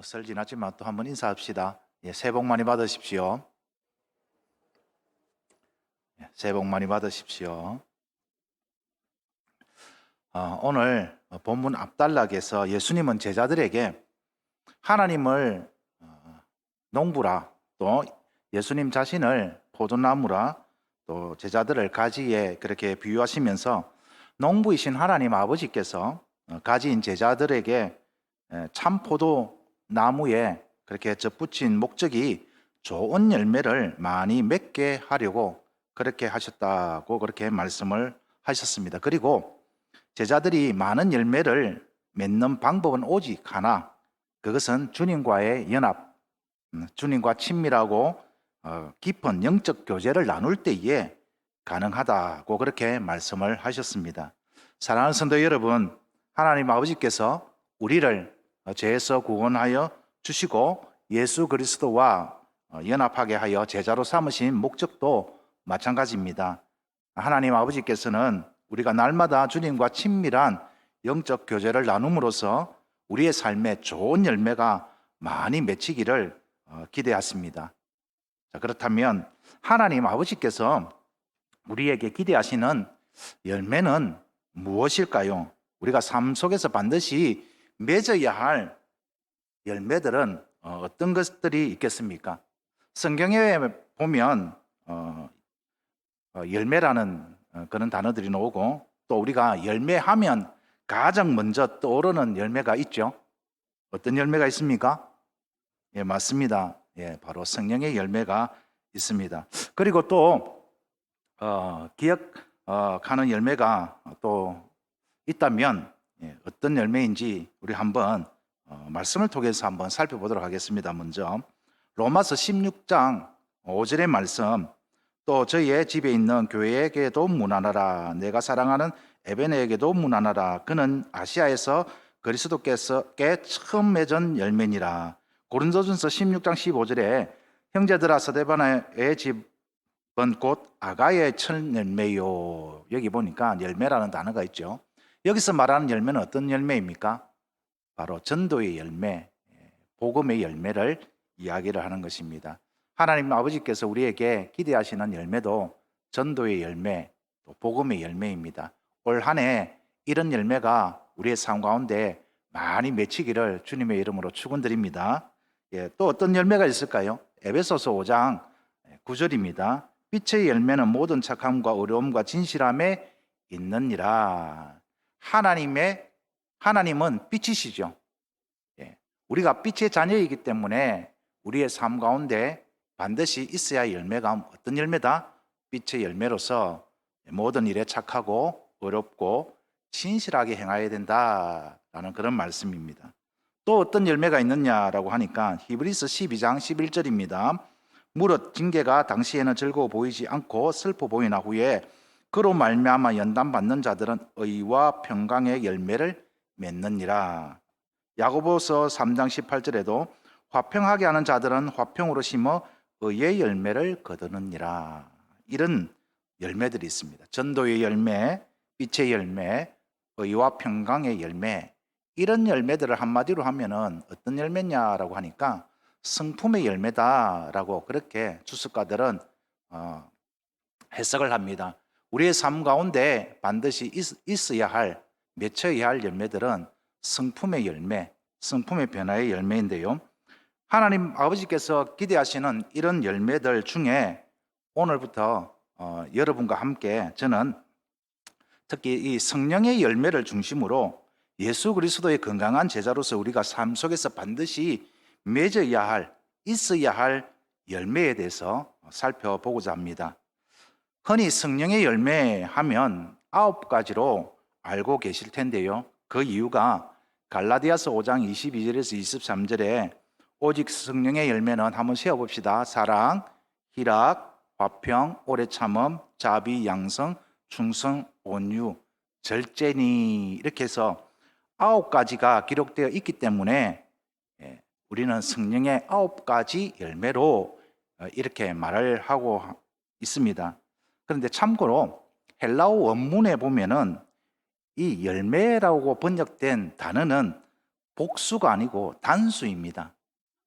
설 지났지만 또 한번 인사합시다. 새해 복 많이 받으십시오. 새해 복 많이 받으십시오. 오늘 본문 앞단락에서 예수님은 제자들에게 하나님을 농부라, 또 예수님 자신을 포도나무라, 또 제자들을 가지에 그렇게 비유하시면서 농부이신 하나님 아버지께서 가지인 제자들에게 참 포도나무에 그렇게 접붙인 목적이 좋은 열매를 많이 맺게 하려고 그렇게 하셨다고 그렇게 말씀을 하셨습니다. 그리고 제자들이 많은 열매를 맺는 방법은 오직 하나, 그것은 주님과의 연합, 주님과 친밀하고 깊은 영적 교제를 나눌 때에 가능하다고 그렇게 말씀을 하셨습니다. 사랑하는 성도 여러분, 하나님 아버지께서 우리를 죄에서 구원하여 주시고 예수 그리스도와 연합하게 하여 제자로 삼으신 목적도 마찬가지입니다. 하나님 아버지께서는 우리가 날마다 주님과 친밀한 영적 교제를 나눔으로써 우리의 삶에 좋은 열매가 많이 맺히기를 기대하십니다. 그렇다면 하나님 아버지께서 우리에게 기대하시는 열매는 무엇일까요? 우리가 삶 속에서 반드시 맺어야 할 열매들은 어떤 것들이 있겠습니까? 성경에 보면 열매라는 그런 단어들이 나오고, 또 우리가 열매하면 가장 먼저 떠오르는 열매가 있죠. 어떤 열매가 있습니까? 예, 맞습니다. 예, 바로 성령의 열매가 있습니다. 그리고 또 기억하는 열매가 또 있다면 어떤 열매인지 우리 한번 말씀을 통해서 한번 살펴보도록 하겠습니다. 먼저 로마서 16장 5절의 말씀, 또 저희의 집에 있는 교회에게도 문안하라. 내가 사랑하는 에베네에게도 문안하라. 그는 아시아에서 그리스도께 처음 맺은 열매니라. 고린도전서 16장 15절에 형제들아 스데바나의 집은 곧 아가의 첫 열매요. 여기 보니까 열매라는 단어가 있죠. 여기서 말하는 열매는 어떤 열매입니까? 바로 전도의 열매, 복음의 열매를 이야기를 하는 것입니다. 하나님 아버지께서 우리에게 기대하시는 열매도 전도의 열매, 또 복음의 열매입니다. 올 한 해 이런 열매가 우리의 삶 가운데 많이 맺히기를 주님의 이름으로 축원드립니다. 또 어떤 열매가 있을까요? 에베소서 5장 9절입니다. 빛의 열매는 모든 착함과 어려움과 진실함에 있느니라. 하나님은 빛이시죠. 우리가 빛의 자녀이기 때문에 우리의 삶 가운데 반드시 있어야 할 열매가 어떤 열매다? 빛의 열매로서 모든 일에 착하고 어렵고 진실하게 행해야 된다라는 그런 말씀입니다. 또 어떤 열매가 있느냐라고 하니까 히브리서 12장 11절입니다. 무릇 징계가 당시에는 즐거워 보이지 않고 슬퍼 보이나 후에 그로 말미암아 연단받는 자들은 의와 평강의 열매를 맺느니라. 야고보서 3장 18절에도 화평하게 하는 자들은 화평으로 심어 의의 열매를 거두느니라. 이런 열매들이 있습니다. 전도의 열매, 빛의 열매, 의와 평강의 열매. 이런 열매들을 한마디로 하면은 어떤 열매냐라고 하니까 성품의 열매다라고 그렇게 주석가들은 해석을 합니다. 우리의 삶 가운데 반드시 있어야 할, 맺혀야 할 열매들은 성품의 열매, 성품의 변화의 열매인데요. 하나님 아버지께서 기대하시는 이런 열매들 중에 오늘부터 여러분과 함께 저는 특히 이 성령의 열매를 중심으로 예수 그리스도의 건강한 제자로서 우리가 삶 속에서 반드시 맺어야 할, 있어야 할 열매에 대해서 살펴보고자 합니다. 흔히 성령의 열매 하면 9가지로 알고 계실 텐데요. 그 이유가 갈라디아서 5장 22절에서 23절에 오직 성령의 열매는 한번 세어봅시다. 사랑, 희락, 화평, 오래 참음, 자비, 양성, 충성, 온유, 절제니, 이렇게 해서 9가지가 기록되어 있기 때문에 우리는 성령의 9가지 열매로 이렇게 말을 하고 있습니다. 그런데 참고로 헬라어 원문에 보면은 이 열매라고 번역된 단어는 복수가 아니고 단수입니다.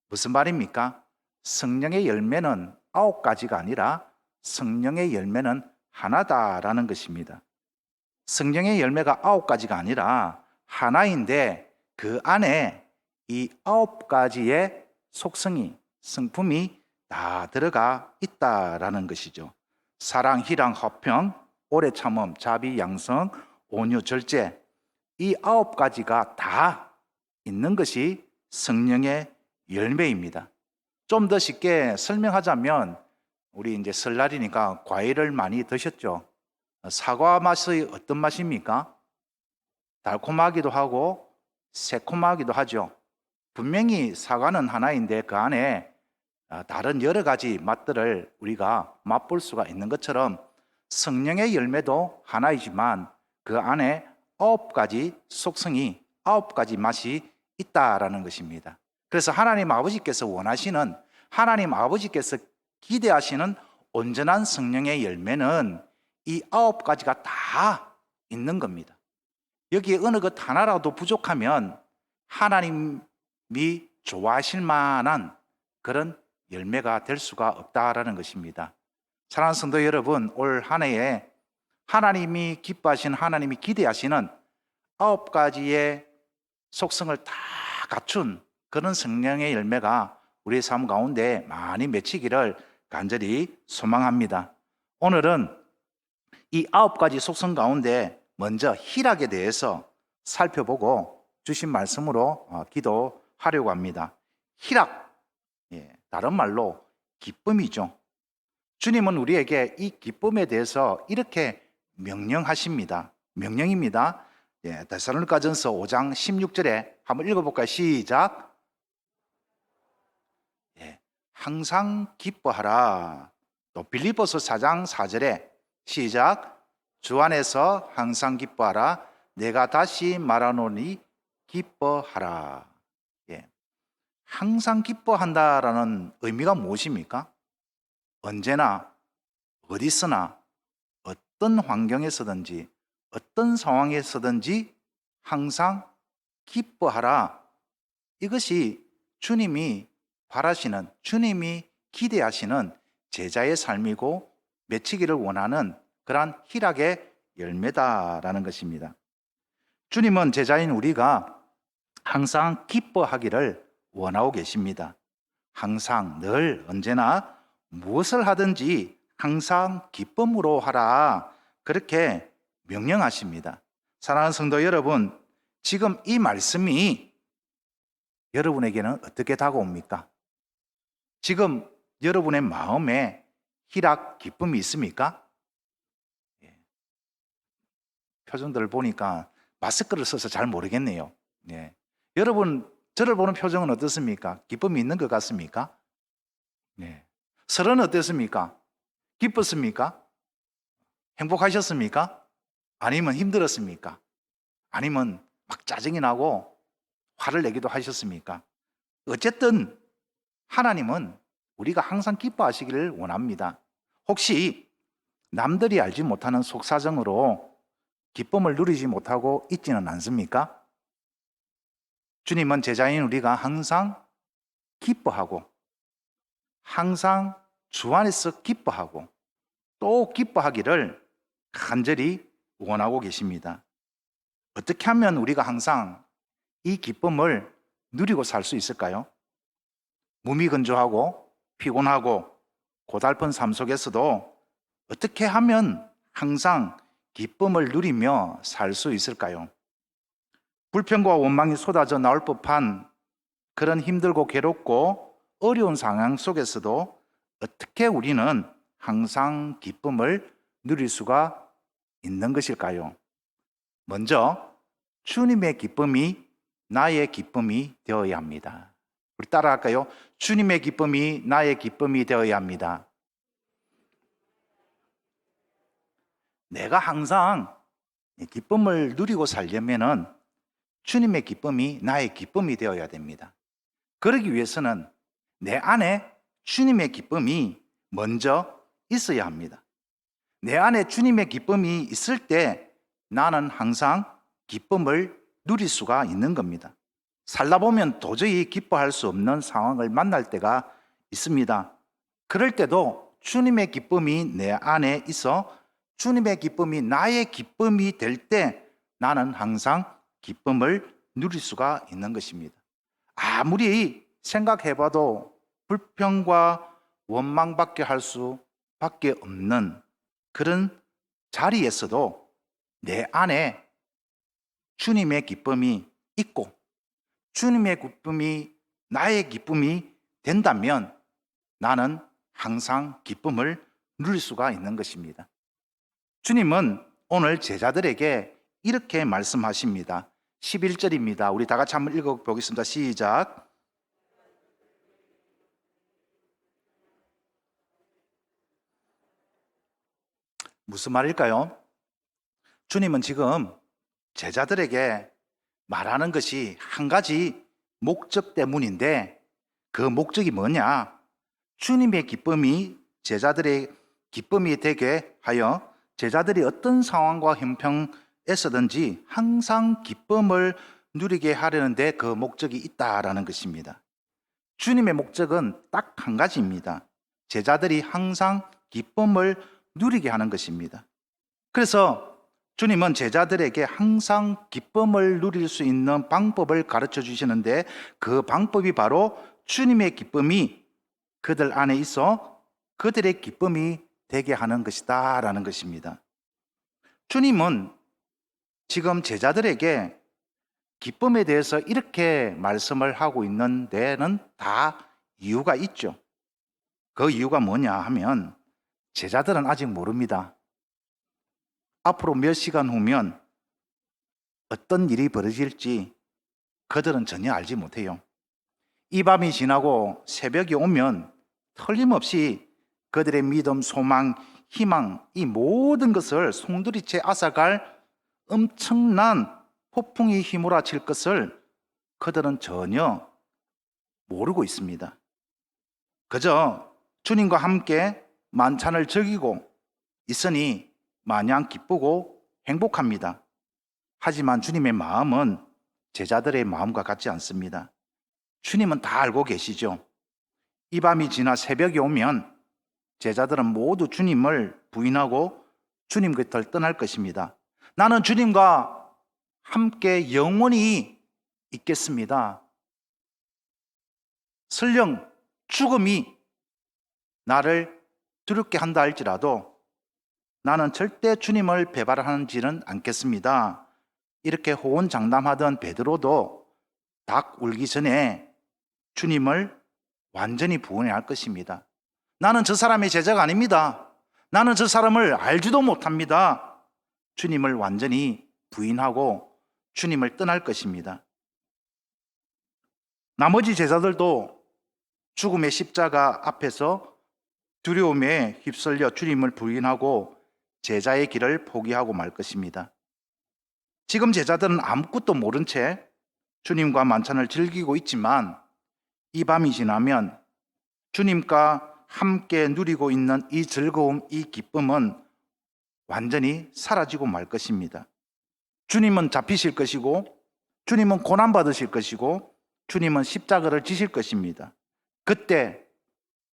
무슨 말입니까? 성령의 열매는 9가지가 아니라 성령의 열매는 하나다라는 것입니다. 성령의 열매가 9가지가 아니라 하나인데 그 안에 이 9가지의 속성이, 성품이 다 들어가 있다라는 것이죠. 사랑, 희랑, 화평, 오래 참음, 자비, 양성, 온유, 절제, 이 9가지가 다 있는 것이 성령의 열매입니다. 좀 더 쉽게 설명하자면 우리 이제 설날이니까 과일을 많이 드셨죠? 사과 맛이 어떤 맛입니까? 달콤하기도 하고 새콤하기도 하죠. 분명히 사과는 하나인데 그 안에 다른 여러 가지 맛들을 우리가 맛볼 수가 있는 것처럼 성령의 열매도 하나이지만 그 안에 9가지 속성이 9가지 맛이 있다라는 것입니다. 그래서 하나님 아버지께서 원하시는, 하나님 아버지께서 기대하시는 온전한 성령의 열매는 이 9가지가 다 있는 겁니다. 여기에 어느 것 하나라도 부족하면 하나님이 좋아하실 만한 그런 열매가 될 수가 없다라는 것입니다. 사랑하는 성도 여러분, 올 한 해에 하나님이 기뻐하시는, 하나님이 기대하시는 9가지의 속성을 다 갖춘 그런 성령의 열매가 우리의 삶 가운데 많이 맺히기를 간절히 소망합니다. 오늘은 이 9가지 속성 가운데 먼저 희락에 대해서 살펴보고 주신 말씀으로 기도하려고 합니다. 희락, 다른 말로 기쁨이죠. 주님은 우리에게 이 기쁨에 대해서 이렇게 명령하십니다. 명령입니다. 데살로니가전서 5장 16절에 한번 읽어볼까요? 시작. 항상 기뻐하라. 또 빌립보서 4장 4절에 시작. 주 안에서 항상 기뻐하라. 내가 다시 말하노니 기뻐하라. 항상 기뻐한다라는 의미가 무엇입니까? 언제나 어디서나 어떤 환경에서든지 어떤 상황에서든지 항상 기뻐하라. 이것이 주님이 바라시는, 주님이 기대하시는 제자의 삶이고 맺히기를 원하는 그러한 희락의 열매다라는 것입니다. 주님은 제자인 우리가 항상 기뻐하기를 원하고 계십니다. 항상, 늘, 언제나 무엇을 하든지 항상 기쁨으로 하라. 그렇게 명령하십니다. 사랑하는 성도 여러분, 지금 이 말씀이 여러분에게는 어떻게 다가옵니까? 지금 여러분의 마음에 희락, 기쁨이 있습니까? 표정들을 보니까 마스크를 써서 잘 모르겠네요. 여러분, 저를 보는 표정은 어떻습니까? 기쁨이 있는 것 같습니까? 설은 어땠습니까? 기뻤습니까? 행복하셨습니까? 아니면 힘들었습니까? 아니면 막 짜증이 나고 화를 내기도 하셨습니까? 어쨌든 하나님은 우리가 항상 기뻐하시기를 원합니다. 혹시 남들이 알지 못하는 속사정으로 기쁨을 누리지 못하고 있지는 않습니까? 주님은 제자인 우리가 항상 기뻐하고 항상 주 안에서 기뻐하고 또 기뻐하기를 간절히 원하고 계십니다. 어떻게 하면 우리가 항상 이 기쁨을 누리고 살 수 있을까요? 무미건조하고 피곤하고 고달픈 삶 속에서도 어떻게 하면 항상 기쁨을 누리며 살 수 있을까요? 불평과 원망이 쏟아져 나올 법한 그런 힘들고 괴롭고 어려운 상황 속에서도 어떻게 우리는 항상 기쁨을 누릴 수가 있는 것일까요? 먼저 주님의 기쁨이 나의 기쁨이 되어야 합니다. 우리 따라할까요? 주님의 기쁨이 나의 기쁨이 되어야 합니다. 내가 항상 기쁨을 누리고 살려면은 주님의 기쁨이 나의 기쁨이 되어야 됩니다. 그러기 위해서는 내 안에 주님의 기쁨이 먼저 있어야 합니다. 내 안에 주님의 기쁨이 있을 때 나는 항상 기쁨을 누릴 수가 있는 겁니다. 살다 보면 도저히 기뻐할 수 없는 상황을 만날 때가 있습니다. 그럴 때도 주님의 기쁨이 내 안에 있어 주님의 기쁨이 나의 기쁨이 될 때 나는 항상 기쁨을 누릴 수가 있는 것입니다. 아무리 생각해봐도 불평과 원망밖에 할 수밖에 없는 그런 자리에서도 내 안에 주님의 기쁨이 있고 주님의 기쁨이 나의 기쁨이 된다면 나는 항상 기쁨을 누릴 수가 있는 것입니다. 주님은 오늘 제자들에게 이렇게 말씀하십니다. 11절입니다. 우리 다 같이 한번 읽어보겠습니다. 시작. 무슨 말일까요? 주님은 지금 제자들에게 말하는 것이 한 가지 목적 때문인데 그 목적이 뭐냐? 주님의 기쁨이 제자들의 기쁨이 되게 하여 제자들이 어떤 상황과 형편에서든지 항상 기쁨을 누리게 하려는데 그 목적이 있다라는 것입니다. 주님의 목적은 딱 한 가지입니다. 제자들이 항상 기쁨을 누리게 하는 것입니다. 그래서 주님은 제자들에게 항상 기쁨을 누릴 수 있는 방법을 가르쳐 주시는데 그 방법이 바로 주님의 기쁨이 그들 안에 있어 그들의 기쁨이 되게 하는 것이다 라는 것입니다. 주님은 지금 제자들에게 기쁨에 대해서 이렇게 말씀을 하고 있는 데는 다 이유가 있죠. 그 이유가 뭐냐 하면 제자들은 아직 모릅니다. 앞으로 몇 시간 후면 어떤 일이 벌어질지 그들은 전혀 알지 못해요. 이 밤이 지나고 새벽이 오면 틀림없이 그들의 믿음, 소망, 희망 이 모든 것을 송두리째 앗아갈 엄청난 폭풍이 휘몰아칠 것을 그들은 전혀 모르고 있습니다. 그저 주님과 함께 만찬을 즐기고 있으니 마냥 기쁘고 행복합니다. 하지만 주님의 마음은 제자들의 마음과 같지 않습니다. 주님은 다 알고 계시죠. 이 밤이 지나 새벽이 오면 제자들은 모두 주님을 부인하고 주님 곁을 떠날 것입니다. 나는 주님과 함께 영원히 있겠습니다. 설령 죽음이 나를 두렵게 한다 할지라도 나는 절대 주님을 배반하지는 않겠습니다. 이렇게 호언장담하던 베드로도 닭 울기 전에 주님을 완전히 부인해야 할 것입니다. 나는 저 사람의 제자가 아닙니다. 나는 저 사람을 알지도 못합니다. 주님을 완전히 부인하고 주님을 떠날 것입니다. 나머지 제자들도 죽음의 십자가 앞에서 두려움에 휩쓸려 주님을 부인하고 제자의 길을 포기하고 말 것입니다. 지금 제자들은 아무것도 모른 채 주님과 만찬을 즐기고 있지만 이 밤이 지나면 주님과 함께 누리고 있는 이 즐거움, 이 기쁨은 완전히 사라지고 말 것입니다. 주님은 잡히실 것이고 주님은 고난받으실 것이고 주님은 십자가를 지실 것입니다. 그때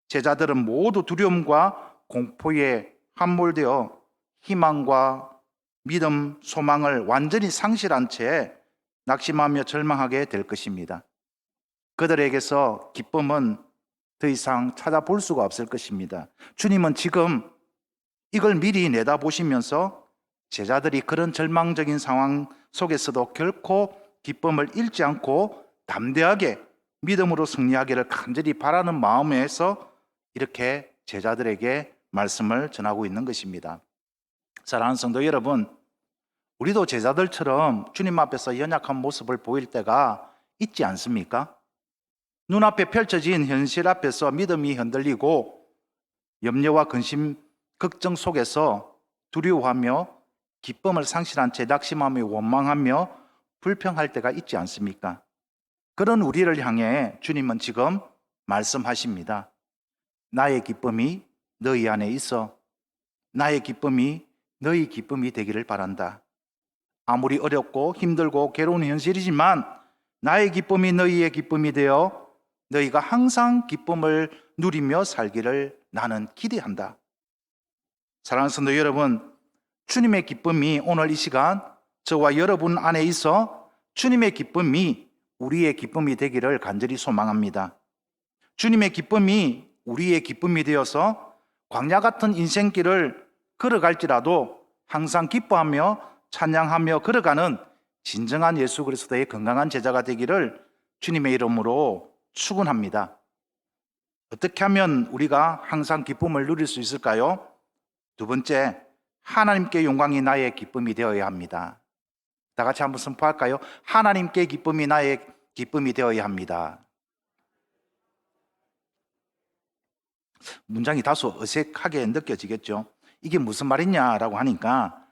제자들은 모두 두려움과 공포에 함몰되어 희망과 믿음, 소망을 완전히 상실한 채 낙심하며 절망하게 될 것입니다. 그들에게서 기쁨은 더 이상 찾아볼 수가 없을 것입니다. 주님은 지금 이걸 미리 내다보시면서 제자들이 그런 절망적인 상황 속에서도 결코 기쁨을 잃지 않고 담대하게 믿음으로 승리하기를 간절히 바라는 마음에서 이렇게 제자들에게 말씀을 전하고 있는 것입니다. 사랑하는 성도 여러분, 우리도 제자들처럼 주님 앞에서 연약한 모습을 보일 때가 있지 않습니까? 눈앞에 펼쳐진 현실 앞에서 믿음이 흔들리고 염려와 근심, 걱정 속에서 두려워하며 기쁨을 상실한 채 낙심하며 원망하며 불평할 때가 있지 않습니까? 그런 우리를 향해 주님은 지금 말씀하십니다. 나의 기쁨이 너희 안에 있어. 나의 기쁨이 너희 기쁨이 되기를 바란다. 아무리 어렵고 힘들고 괴로운 현실이지만 나의 기쁨이 너희의 기쁨이 되어 너희가 항상 기쁨을 누리며 살기를 나는 기대한다. 사랑하는 성도 여러분, 주님의 기쁨이 오늘 이 시간 저와 여러분 안에 있어 주님의 기쁨이 우리의 기쁨이 되기를 간절히 소망합니다. 주님의 기쁨이 우리의 기쁨이 되어서 광야 같은 인생길을 걸어갈지라도 항상 기뻐하며 찬양하며 걸어가는 진정한 예수 그리스도의 건강한 제자가 되기를 주님의 이름으로 축원합니다. 어떻게 하면 우리가 항상 기쁨을 누릴 수 있을까요? 두 번째, 하나님께 영광이 나의 기쁨이 되어야 합니다. 다 같이 한번 선포할까요? 하나님께 기쁨이 나의 기쁨이 되어야 합니다. 문장이 다소 어색하게 느껴지겠죠? 이게 무슨 말이냐라고 하니까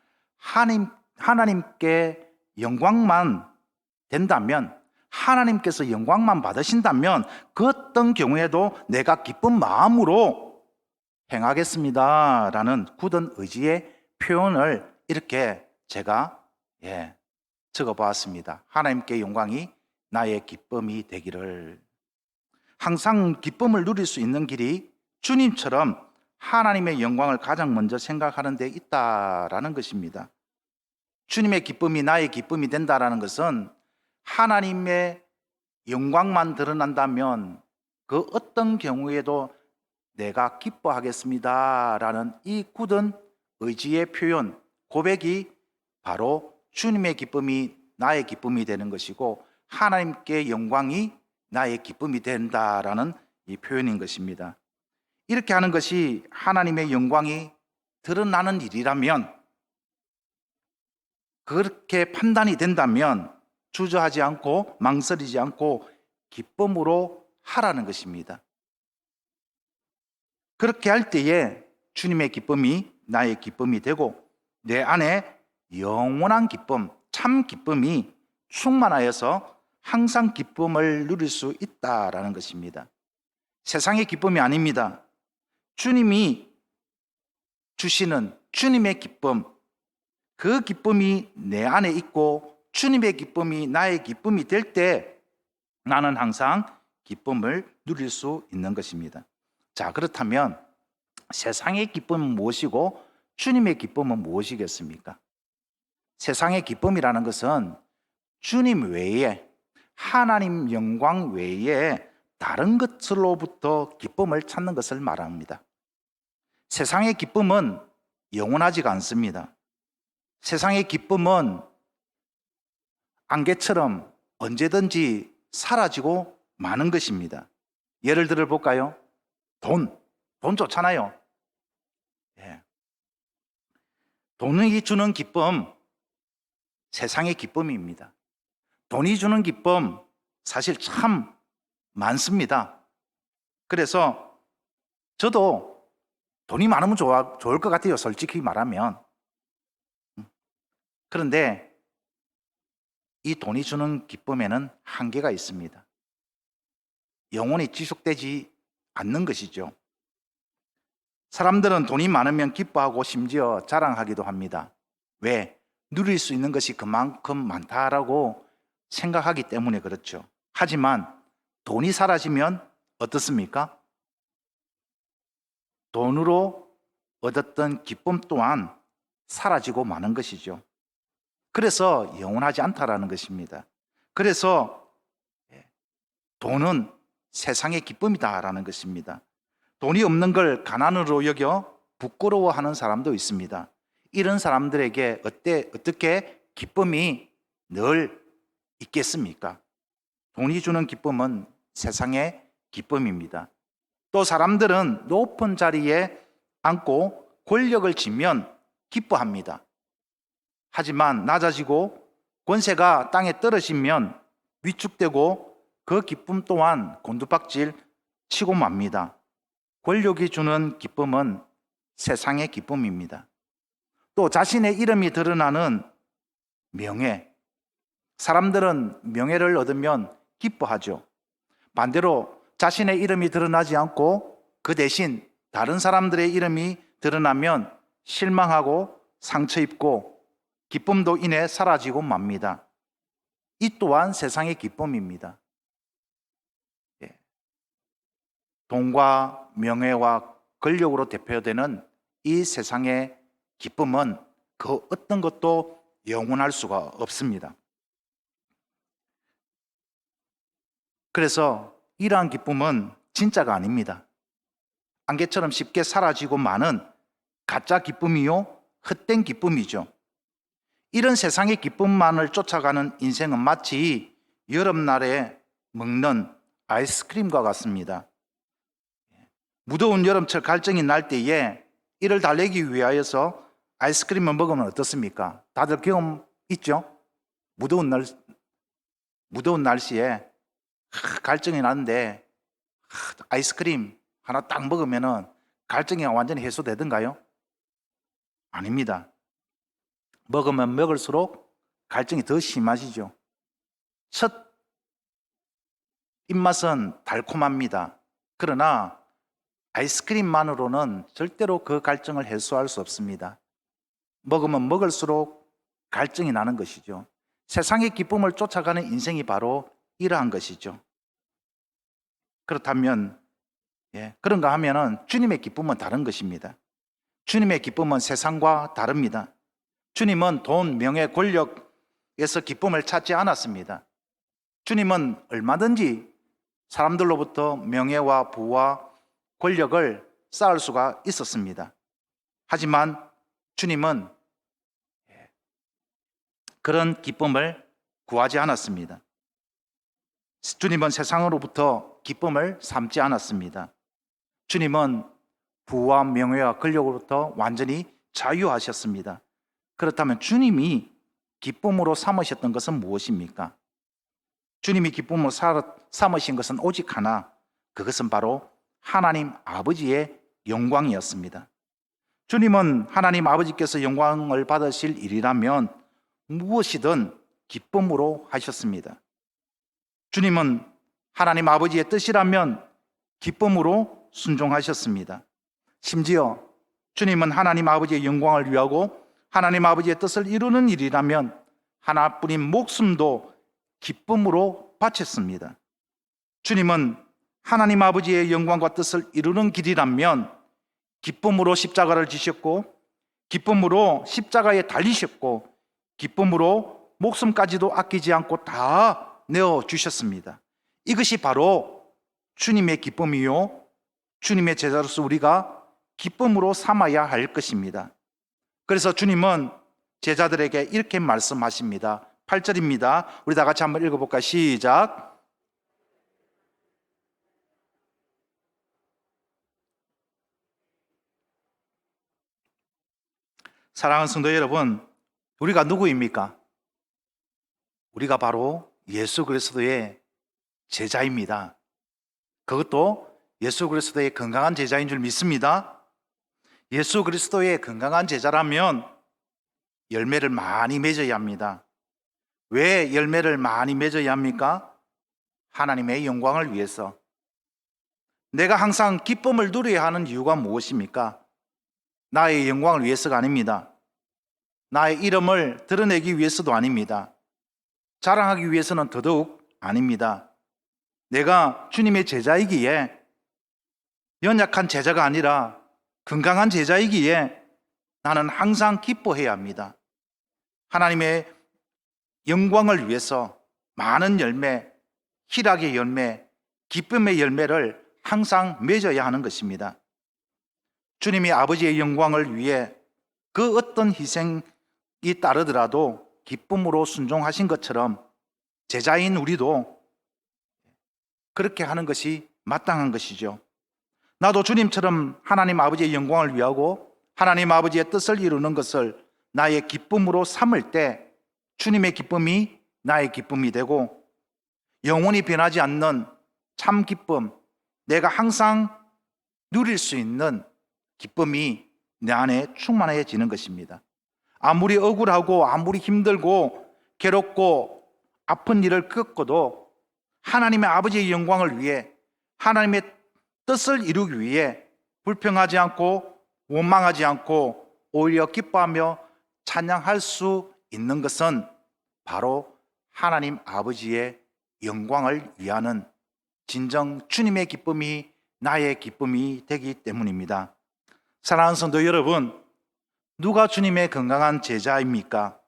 하나님께 영광만 된다면, 하나님께서 영광만 받으신다면 그 어떤 경우에도 내가 기쁜 마음으로 행하겠습니다 라는 굳은 의지의 표현을 이렇게 제가 적어보았습니다. 하나님께 영광이 나의 기쁨이 되기를. 항상 기쁨을 누릴 수 있는 길이 주님처럼 하나님의 영광을 가장 먼저 생각하는 데 있다라는 것입니다. 주님의 기쁨이 나의 기쁨이 된다라는 것은 하나님의 영광만 드러난다면 그 어떤 경우에도 내가 기뻐하겠습니다라는 이 굳은 의지의 표현, 고백이 바로 주님의 기쁨이 나의 기쁨이 되는 것이고 하나님께 영광이 나의 기쁨이 된다라는 이 표현인 것입니다. 이렇게 하는 것이 하나님의 영광이 드러나는 일이라면, 그렇게 판단이 된다면 주저하지 않고 망설이지 않고 기쁨으로 하라는 것입니다. 그렇게 할 때에 주님의 기쁨이 나의 기쁨이 되고 내 안에 영원한 기쁨, 참 기쁨이 충만하여서 항상 기쁨을 누릴 수 있다라는 것입니다. 세상의 기쁨이 아닙니다. 주님이 주시는 주님의 기쁨, 그 기쁨이 내 안에 있고 주님의 기쁨이 나의 기쁨이 될 때 나는 항상 기쁨을 누릴 수 있는 것입니다. 자, 그렇다면 세상의 기쁨은 무엇이고 주님의 기쁨은 무엇이겠습니까? 세상의 기쁨이라는 것은 주님 외에, 하나님 영광 외에 다른 것으로부터 기쁨을 찾는 것을 말합니다. 세상의 기쁨은 영원하지가 않습니다. 세상의 기쁨은 안개처럼 언제든지 사라지고 마는 것입니다. 예를 들어 볼까요? 돈 좋잖아요. 돈이 주는 기쁨, 세상의 기쁨입니다. 돈이 주는 기쁨 사실 참 많습니다. 그래서 저도 돈이 많으면 좋을 것 같아요, 솔직히 말하면. 그런데 이 돈이 주는 기쁨에는 한계가 있습니다. 영원히 지속되지 않는 것이죠. 사람들은 돈이 많으면 기뻐하고 심지어 자랑하기도 합니다. 왜? 누릴 수 있는 것이 그만큼 많다라고 생각하기 때문에 그렇죠. 하지만 돈이 사라지면 어떻습니까? 돈으로 얻었던 기쁨 또한 사라지고 마는 것이죠. 그래서 영원하지 않다라는 것입니다. 그래서 돈은 세상의 기쁨이다라는 것입니다. 돈이 없는 걸 가난으로 여겨 부끄러워하는 사람도 있습니다. 이런 사람들에게 어떻게 기쁨이 늘 있겠습니까? 돈이 주는 기쁨은 세상의 기쁨입니다. 또 사람들은 높은 자리에 앉고 권력을 쥐면 기뻐합니다. 하지만 낮아지고 권세가 땅에 떨어지면 위축되고 그 기쁨 또한 곤두박질 치고 맙니다. 권력이 주는 기쁨은 세상의 기쁨입니다. 또 자신의 이름이 드러나는 명예, 사람들은 명예를 얻으면 기뻐하죠. 반대로 자신의 이름이 드러나지 않고 그 대신 다른 사람들의 이름이 드러나면 실망하고 상처 입고 기쁨도 이내 사라지고 맙니다. 이 또한 세상의 기쁨입니다. 예. 돈과 명예와 권력으로 대표되는 이 세상의 기쁨은 그 어떤 것도 영원할 수가 없습니다. 그래서 이러한 기쁨은 진짜가 아닙니다. 안개처럼 쉽게 사라지고 마는 가짜 기쁨이요, 헛된 기쁨이죠. 이런 세상의 기쁨만을 쫓아가는 인생은 마치 여름날에 먹는 아이스크림과 같습니다. 무더운 여름철 갈증이 날 때에 이를 달래기 위하여서 아이스크림을 먹으면 어떻습니까? 다들 경험 있죠? 무더운 날씨에 갈증이 나는데 아이스크림 하나 딱 먹으면 갈증이 완전히 해소되던가요? 아닙니다. 먹으면 먹을수록 갈증이 더 심하시죠. 첫 입맛은 달콤합니다. 그러나 아이스크림만으로는 절대로 그 갈증을 해소할 수 없습니다. 먹으면 먹을수록 갈증이 나는 것이죠. 세상의 기쁨을 쫓아가는 인생이 바로 이러한 것이죠. 그렇다면 그런가 하면은 주님의 기쁨은 다른 것입니다. 주님의 기쁨은 세상과 다릅니다. 주님은 돈, 명예, 권력에서 기쁨을 찾지 않았습니다. 주님은 얼마든지 사람들로부터 명예와 부와 권력을 쌓을 수가 있었습니다. 하지만 주님은 그런 기쁨을 구하지 않았습니다. 주님은 세상으로부터 기쁨을 삼지 않았습니다. 주님은 부와 명예와 권력으로부터 완전히 자유하셨습니다. 그렇다면 주님이 기쁨으로 삼으셨던 것은 무엇입니까? 주님이 기쁨으로 삼으신 것은 오직 하나, 그것은 바로 하나님 아버지의 영광이었습니다. 주님은 하나님 아버지께서 영광을 받으실 일이라면 무엇이든 기쁨으로 하셨습니다. 주님은 하나님 아버지의 뜻이라면 기쁨으로 순종하셨습니다. 심지어 주님은 하나님 아버지의 영광을 위하고 하나님 아버지의 뜻을 이루는 일이라면 하나뿐인 목숨도 기쁨으로 바쳤습니다. 주님은 하나님 아버지의 영광과 뜻을 이루는 길이라면 기쁨으로 십자가를 지셨고 기쁨으로 십자가에 달리셨고 기쁨으로 목숨까지도 아끼지 않고 다 내어주셨습니다. 이것이 바로 주님의 기쁨이요, 주님의 제자로서 우리가 기쁨으로 삼아야 할 것입니다. 그래서 주님은 제자들에게 이렇게 말씀하십니다. 8절입니다. 우리 다 같이 한번 읽어볼까요? 시작. 사랑하는 성도 여러분, 우리가 누구입니까? 우리가 바로 예수 그리스도의 제자입니다. 그것도 예수 그리스도의 건강한 제자인 줄 믿습니다. 예수 그리스도의 건강한 제자라면 열매를 많이 맺어야 합니다. 왜 열매를 많이 맺어야 합니까? 하나님의 영광을 위해서. 내가 항상 기쁨을 누려야 하는 이유가 무엇입니까? 나의 영광을 위해서가 아닙니다. 나의 이름을 드러내기 위해서도 아닙니다. 자랑하기 위해서는 더더욱 아닙니다. 내가 주님의 제자이기에, 연약한 제자가 아니라 건강한 제자이기에 나는 항상 기뻐해야 합니다. 하나님의 영광을 위해서 많은 열매, 희락의 열매, 기쁨의 열매를 항상 맺어야 하는 것입니다. 주님이 아버지의 영광을 위해 그 어떤 희생이 따르더라도 기쁨으로 순종하신 것처럼 제자인 우리도 그렇게 하는 것이 마땅한 것이죠. 나도 주님처럼 하나님 아버지의 영광을 위하고 하나님 아버지의 뜻을 이루는 것을 나의 기쁨으로 삼을 때 주님의 기쁨이 나의 기쁨이 되고 영원히 변하지 않는 참 기쁨, 내가 항상 누릴 수 있는 기쁨이 내 안에 충만해지는 것입니다. 아무리 억울하고 아무리 힘들고 괴롭고 아픈 일을 겪어도 하나님의 아버지의 영광을 위해 하나님의 뜻을 이루기 위해 불평하지 않고 원망하지 않고 오히려 기뻐하며 찬양할 수 있는 것은 바로 하나님 아버지의 영광을 위하는 진정 주님의 기쁨이 나의 기쁨이 되기 때문입니다. 사랑하는 성도 여러분, 누가 주님의 건강한 제자입니까?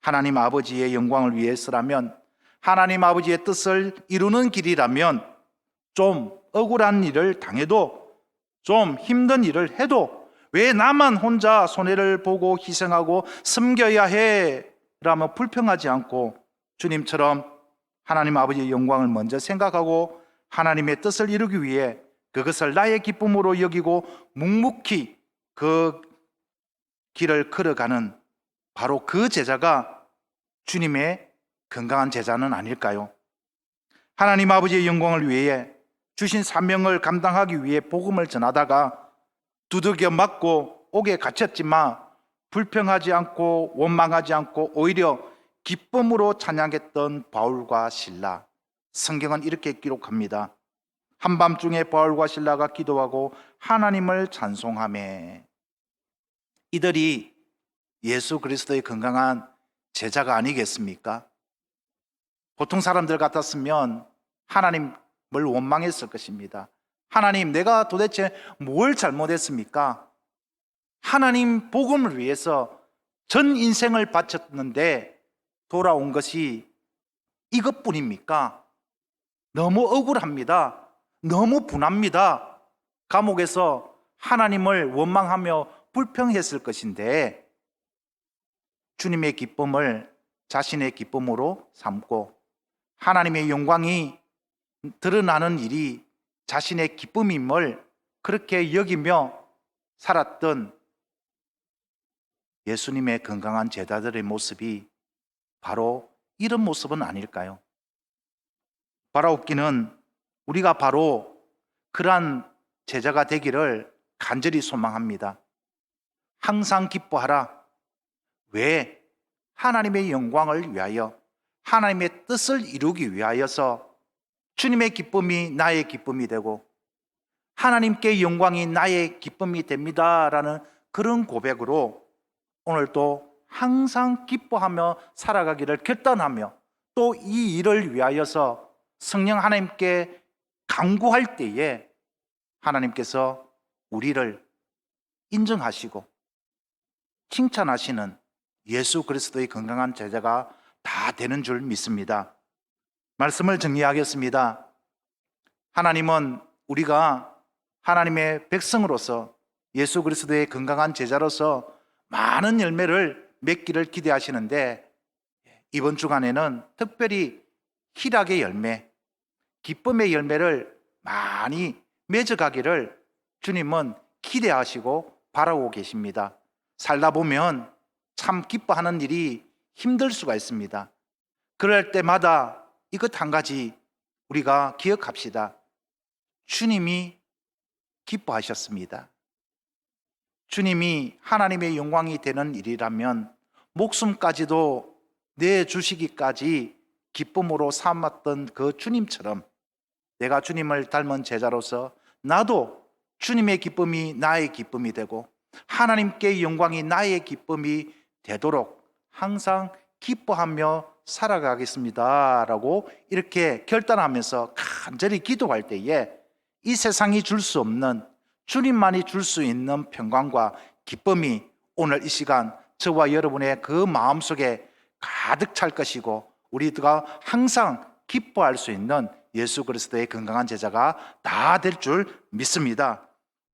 하나님 아버지의 영광을 위해서라면, 하나님 아버지의 뜻을 이루는 길이라면, 좀 억울한 일을 당해도, 좀 힘든 일을 해도 왜 나만 혼자 손해를 보고 희생하고 섬겨야 해? 라며 불평하지 않고 주님처럼 하나님 아버지의 영광을 먼저 생각하고 하나님의 뜻을 이루기 위해 그것을 나의 기쁨으로 여기고 묵묵히 그 길을 걸어가는 바로 그 제자가 주님의 건강한 제자는 아닐까요? 하나님 아버지의 영광을 위해 주신 사명을 감당하기 위해 복음을 전하다가 두들겨 맞고 옥에 갇혔지만 불평하지 않고 원망하지 않고 오히려 기쁨으로 찬양했던 바울과 실라. 성경은 이렇게 기록합니다. 한밤중에 바울과 실라가 기도하고 하나님을 찬송하며. 이들이 예수 그리스도의 건강한 제자가 아니겠습니까? 보통 사람들 같았으면 하나님을 원망했을 것입니다. 하나님, 내가 도대체 뭘 잘못했습니까? 하나님 복음을 위해서 전 인생을 바쳤는데 돌아온 것이 이것뿐입니까? 너무 억울합니다. 너무 분합니다. 감옥에서 하나님을 원망하며 불평했을 것인데 주님의 기쁨을 자신의 기쁨으로 삼고 하나님의 영광이 드러나는 일이 자신의 기쁨임을 그렇게 여기며 살았던 예수님의 건강한 제자들의 모습이 바로 이런 모습은 아닐까요? 바라옵기는 우리가 바로 그러한 제자가 되기를 간절히 소망합니다. 항상 기뻐하라. 왜? 하나님의 영광을 위하여, 하나님의 뜻을 이루기 위하여서 주님의 기쁨이 나의 기쁨이 되고 하나님께 영광이 나의 기쁨이 됩니다라는 그런 고백으로 오늘도 항상 기뻐하며 살아가기를 결단하며 또 이 일을 위하여서 성령 하나님께 간구할 때에 하나님께서 우리를 인정하시고 칭찬하시는 예수 그리스도의 건강한 제자가 다 되는 줄 믿습니다. 말씀을 정리하겠습니다. 하나님은 우리가 하나님의 백성으로서 예수 그리스도의 건강한 제자로서 많은 열매를 맺기를 기대하시는데 이번 주간에는 특별히 희락의 열매, 기쁨의 열매를 많이 맺어가기를 주님은 기대하시고 바라고 계십니다. 살다 보면 참 기뻐하는 일이 힘들 수가 있습니다. 그럴 때마다 이것 한 가지 우리가 기억합시다. 주님이 기뻐하셨습니다. 주님이 하나님의 영광이 되는 일이라면 목숨까지도 내주시기까지 기쁨으로 삼았던 그 주님처럼 내가 주님을 닮은 제자로서 나도 주님의 기쁨이 나의 기쁨이 되고 하나님께 영광이 나의 기쁨이 되도록 항상 기뻐하며 살아가겠습니다 라고 이렇게 결단하면서 간절히 기도할 때에 이 세상이 줄 수 없는 주님만이 줄 수 있는 평강과 기쁨이 오늘 이 시간 저와 여러분의 그 마음속에 가득 찰 것이고 우리가 항상 기뻐할 수 있는 예수 그리스도의 건강한 제자가 다 될 줄 믿습니다.